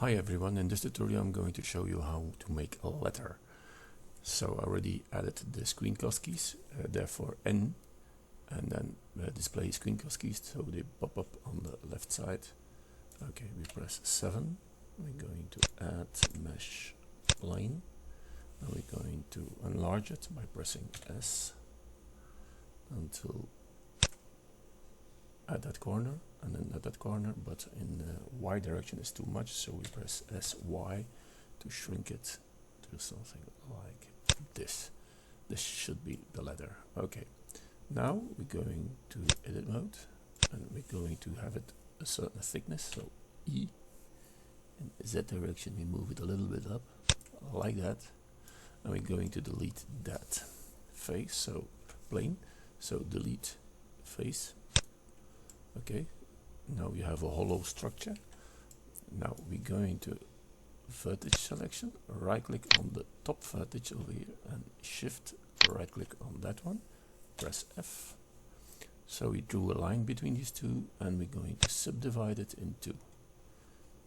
Hi everyone, in this tutorial I'm going to show you how to make a letter. So I already added the screencast keys, therefore N, and then display screencast keys so they pop up on the left side. Okay, we press 7, we're going to add mesh plane, and we're going to enlarge it by pressing S until at that corner, and then at that corner, but in the Y direction is too much, so we press SY to shrink it to something like this. This should be the letter. Okay, now we're going to edit mode, and we're going to have it a certain thickness, so E. In Z direction we move it a little bit up, like that, and we're going to delete that face, so plane, so delete face. Okay, now you have a hollow structure. Now we're going to vertex selection, right click on the top vertex over here and shift right click on that one, press F. So we drew a line between these two and we're going to subdivide it in two.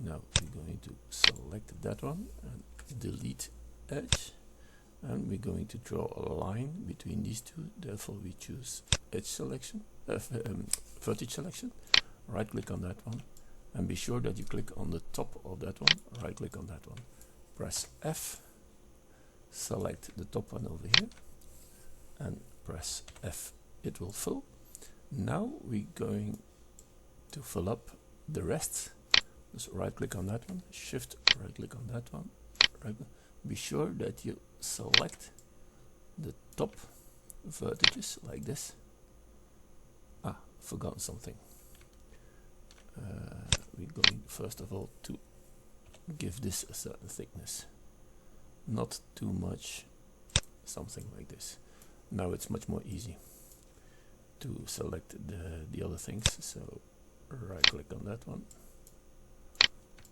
Now we're going to select that one and delete edge, and we're going to draw a line between these two, therefore we choose edge selection, vertex selection, right click on that one, and be sure that you click on the top of that one, right click on that one, press F, select the top one over here, and press F, it will fill. Now we're going to fill up the rest, just right click on that one, shift right click on that one, be sure that you select the top vertices like this. Forgotten something. We're going first of all to give this a certain thickness, not too much, something like this. Now it's much more easy to select the other things, so right click on that one,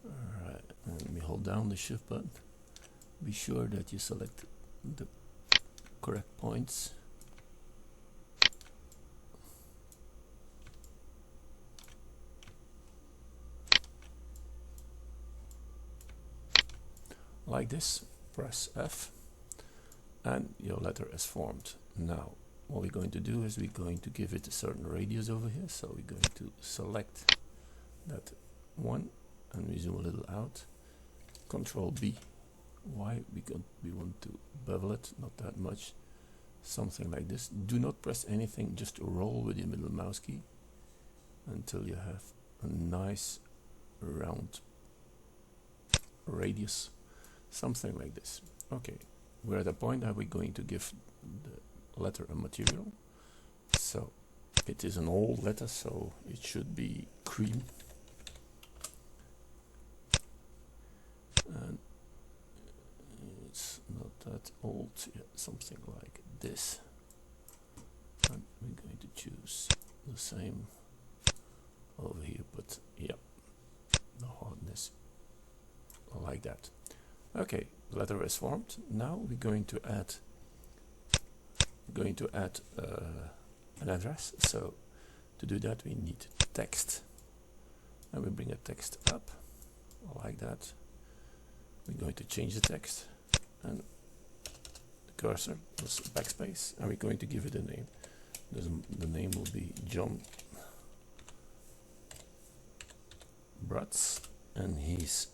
alright, and we hold down the shift button. Be sure that you select the correct points. Like this, press F, and your letter is formed. Now, what we're going to do is we're going to give it a certain radius over here, so we're going to select that one, and we zoom a little out, Control B. Why? Because we want to bevel it, not that much, something like this. Do not press anything, just roll with your middle mouse key until you have a nice round radius, something like this. Okay, we're at a point that we're going to give the letter a material. So it is an old letter, so it should be cream. And it's not that old, yeah, something like this. And we're going to choose the same over here, but yeah, the hardness like that. Okay, the letter is formed. Now we're going to add an address. So to do that we need text, and we bring a text up like that. We're going to change the text, and the cursor is backspace, and we're going to give it a name. The name will be John Bratz, and he's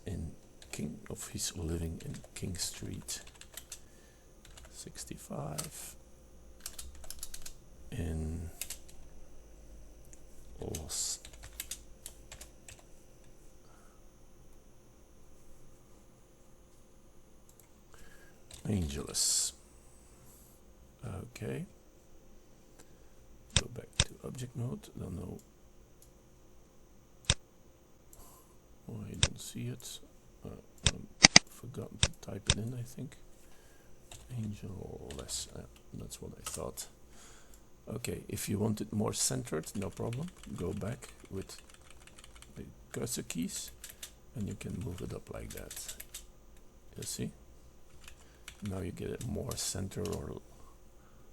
living in King Street 65 in Los Angeles. Okay, go back to object mode. Don't know why I don't see it. Forgotten to type it in, I think. Angeles, that's what I thought. Okay, if you want it more centered, no problem. Go back with the cursor keys and you can move it up like that. You see? Now you get it more center or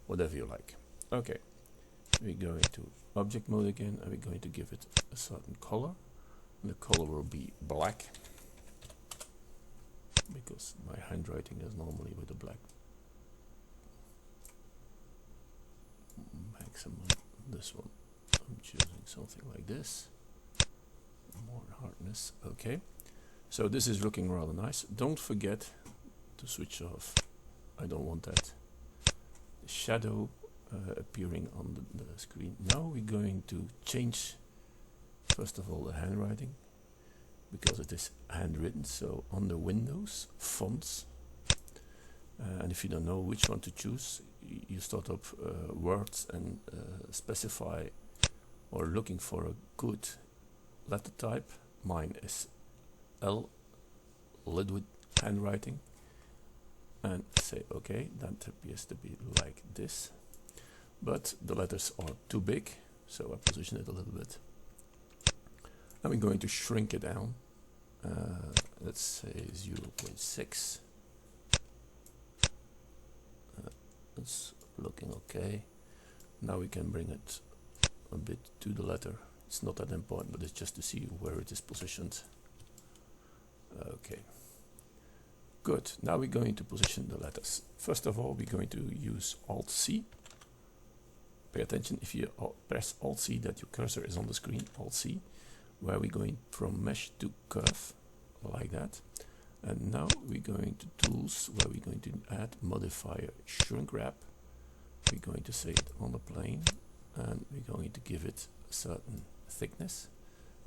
whatever you like. Okay, we're going to object mode again, and we're going to give it a certain color. And the color will be black. because my handwriting is normally with a black maximum. This one I'm choosing something like this, more hardness. Okay, so this is looking rather nice. Don't forget to switch off, I don't want that shadow appearing on the screen. Now we're going to change first of all the handwriting, because it is handwritten. So on the Windows fonts, and if you don't know which one to choose, you start up words and specify or looking for a good letter type. Mine is L, Lidwood handwriting, and say OK. That appears to be like this, but the letters are too big, so I position it a little bit. And we're going to shrink it down. Let's say 0.6. It's looking okay. Now we can bring it a bit to the letter. It's not that important, but it's just to see where it is positioned. Okay. Good. Now we're going to position the letters. First of all, we're going to use Alt-C. Pay attention, if you press Alt-C, that your cursor is on the screen, Alt-C, where we're going from mesh to curve, like that. And now we're going to tools, where we're going to add modifier shrink wrap. We're going to say it on the plane, and we're going to give it a certain thickness.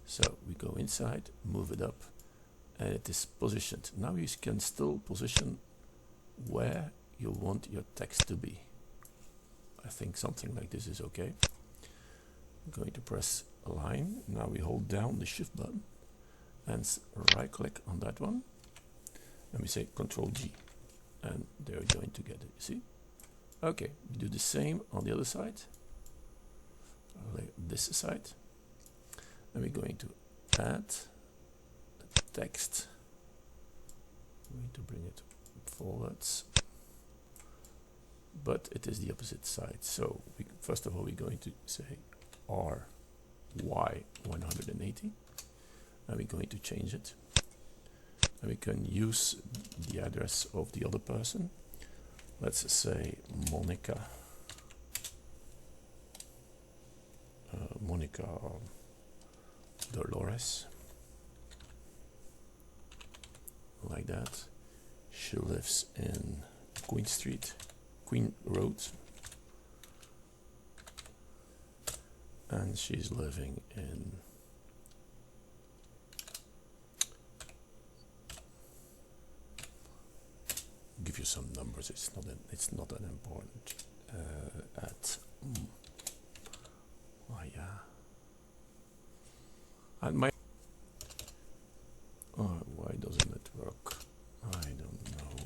So we go inside, move it up, and it is positioned. Now you can still position where you want your text to be. I think something like this is okay. I'm going to press align. Now we hold down the shift button and right click on that one, and we say Control G, and they're joined together, you see? Okay, we do the same on the other side, like this side, and we're going to add the text. I'm going to bring it forwards, but it is the opposite side. So first of all, we're going to say RY 180, and we're going to change it. And we can use the address of the other person. Let's say Monica. Monica Dolores. Like that. She lives in Queen Road. And she's living in give you some numbers. It's not that important. Oh yeah. And my why doesn't it work? I don't know.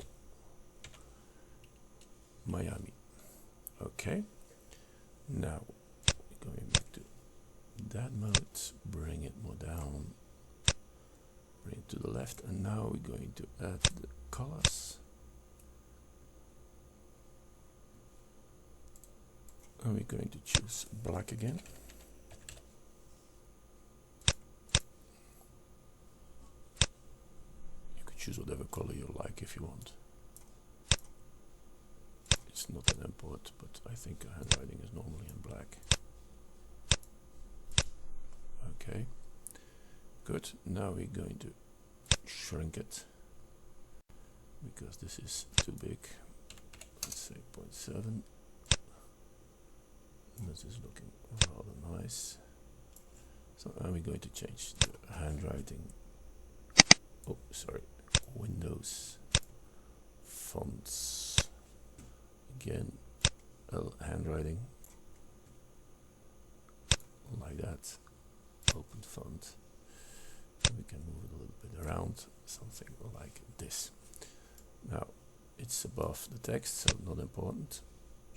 Miami. Okay. Now going back to that mode. Bring it more down. Bring it to the left, and now we're going to add the colors. And we're going to choose black again. You could choose whatever color you like if you want. It's not that important, but I think handwriting is normally in black. Okay, good. Now we're going to shrink it, because this is too big. Let's say 0.7. This is looking rather nice. So now we're going to change the handwriting. Oh, sorry. Windows fonts. Again, handwriting. Like that. Open font. And we can move it a little bit around. Something like this. Now, it's above the text, so not important.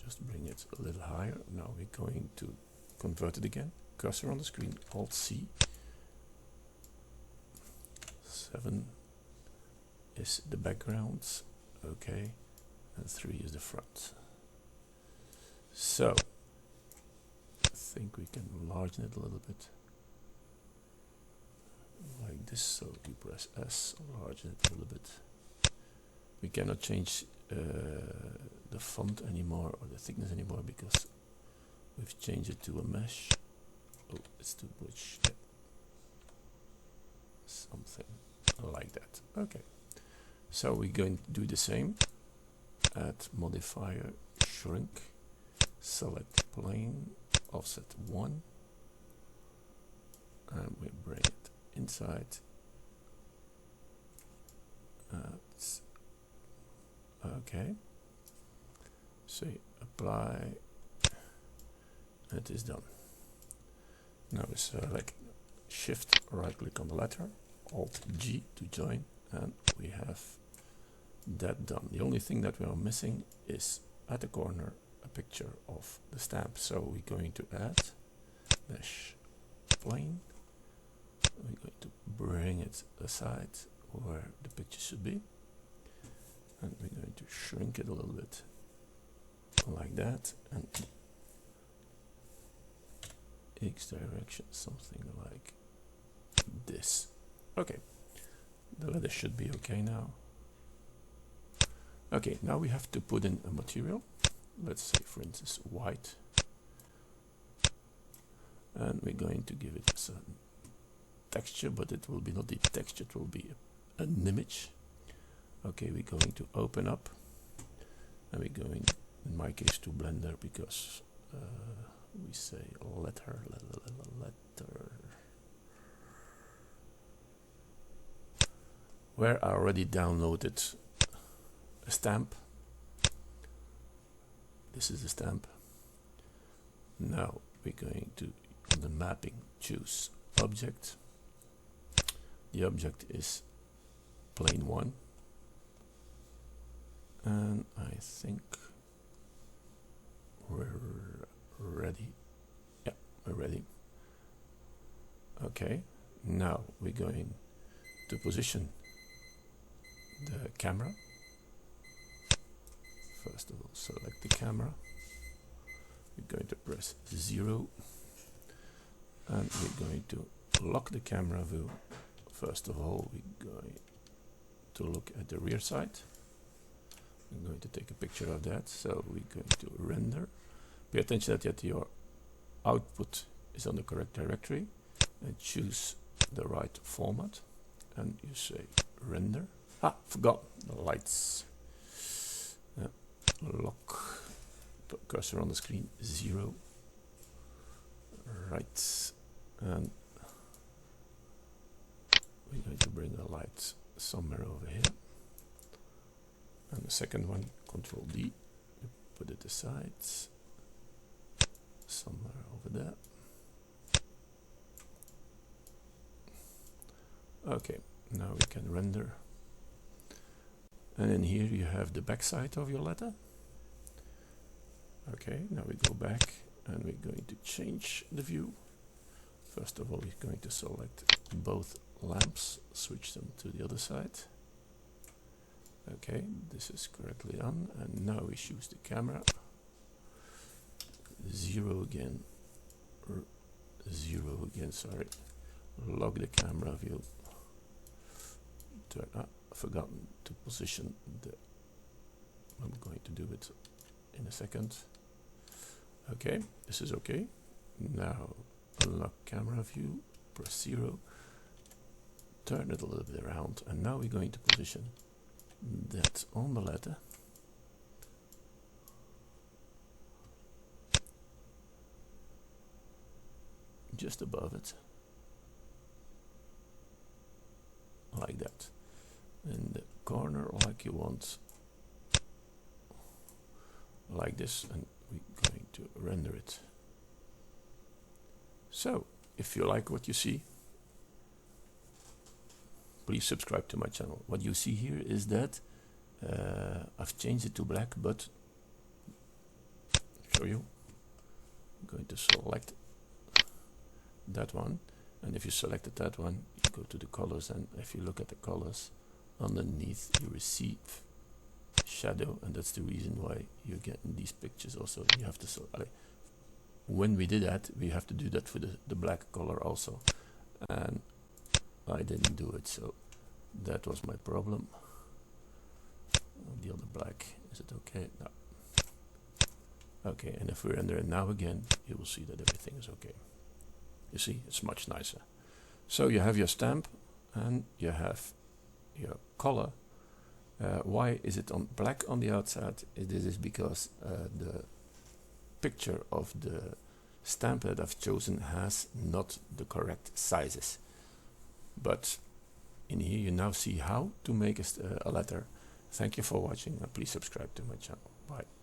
Just bring it a little higher. Now we're going to convert it again. Cursor on the screen, Alt-C. 7 is the background, okay, and 3 is the front. So, I think we can enlarge it a little bit. Like this, so we press S, enlarge it a little bit. We cannot change the font anymore or the thickness anymore because we've changed it to a mesh. Oh, it's too much. Yeah. Something like that. Okay. So we're going to do the same. Add modifier, shrink, select plane, offset 1, and we bring it inside. Okay. Say apply. It is done. Now we select Shift, right click on the letter, Alt G to join, and we have that done. The only thing that we are missing is at the corner a picture of the stamp. So we're going to add mesh plane. We're going to bring it aside where the picture should be, and we're going to shrink it a little bit like that, and X direction, something like this. Okay, the letter should be okay now. Okay, now we have to put in a material. Let's say, for instance, white, and we're going to give it a certain texture, but it will be not the texture, it will be an image. Okay, we're going to open up, and we're going, in my case, to Blender, because we say letter. Where I already downloaded a stamp. This is the stamp. Now we're going to, on the mapping, choose object. The object is plane 1. And I think we're ready. Yeah, we're ready. Okay, now we're going to position the camera. First of all, select the camera. We're going to press 0, and we're going to lock the camera view. First of all, we're going to look at the rear side. I'm going to take a picture of that. So we're going to render. Pay attention that your output is on the correct directory, and choose the right format, and you say render. Forgot the lights. Lock, put cursor on the screen, 0. Right, and we're going to bring the light somewhere over here. And the second one, Control D, you put it aside, somewhere over there. Okay, now we can render. And in here you have the back side of your letter. Okay, now we go back and we're going to change the view. First of all, we're going to select both lamps, switch them to the other side. Okay, this is correctly done, and now we choose the camera. 0 again, 0 again, sorry. Lock the camera view. Forgotten to position the, I'm going to do it in a second. Okay, this is okay. Now unlock camera view, press 0, turn it a little bit around, and now we're going to position that on the letter. Just above it. Like that. In the corner like you want. Like this, and we're going to render it. So, if you like what you see, please subscribe to my channel. What you see here is that I've changed it to black, but show you. I'm going to select that one, and if you selected that one, you go to the colors, and if you look at the colors underneath, you receive shadow, and that's the reason why you're getting these pictures. Also, you have to when we did that, we have to do that for the black color also, and I didn't do it, so that was my problem. the other black. Is it okay? No. Okay, and if we render it now again, you will see that everything is okay. You see, it's much nicer. So you have your stamp and you have your color. Why is it on black on the outside? This is because the picture of the stamp that I've chosen has not the correct sizes. But in here you now see how to make a letter. Thank you for watching and please subscribe to my channel. Bye.